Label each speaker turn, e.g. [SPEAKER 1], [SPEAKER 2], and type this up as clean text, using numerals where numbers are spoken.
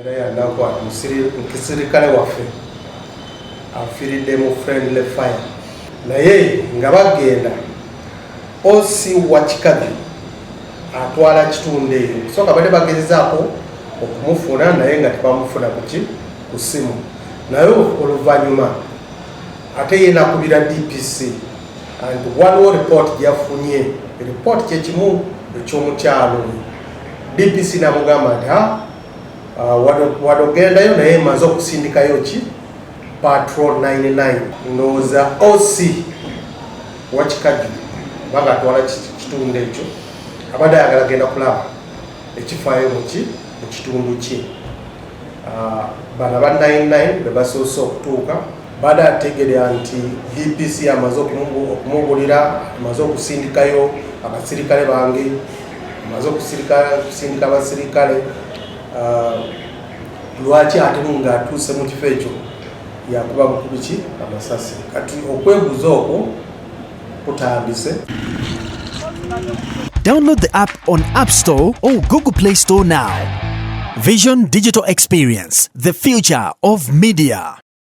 [SPEAKER 1] Era yanagwa muserikale waffe afiiridde mu friendly fire naye nga bagenda osi wa kikazi atwala kitundu eyo soka bade bagezezaako okumufuna naye nga tebamufuna ku simu naye oluvannyuma ate yena akubira DPC and waliwo report gyafunye report kyekimu ekyomukyalo DPC namugamba nti wadogendayo naye maze okusindikayo ki patrol 99 ndowooza OC wakikajju banga atwala kitundu ekyo abadde ayagala genda kulaba ekifaayo mu kitundu kye. Bano aba 99 be basoose okutuuka badde ategeera nti DPC amaze okumubulira amaze okusindikayo abasirikale bange amaze okusindika abasirikale lwaki ate nga atuuse mu kifo ekyo yakuba bukubi ki amasasi kati okwebuuza okwo kutandise.
[SPEAKER 2] Download the app on App Store or Google Play Store now. Vision Digital Experience, the future of media.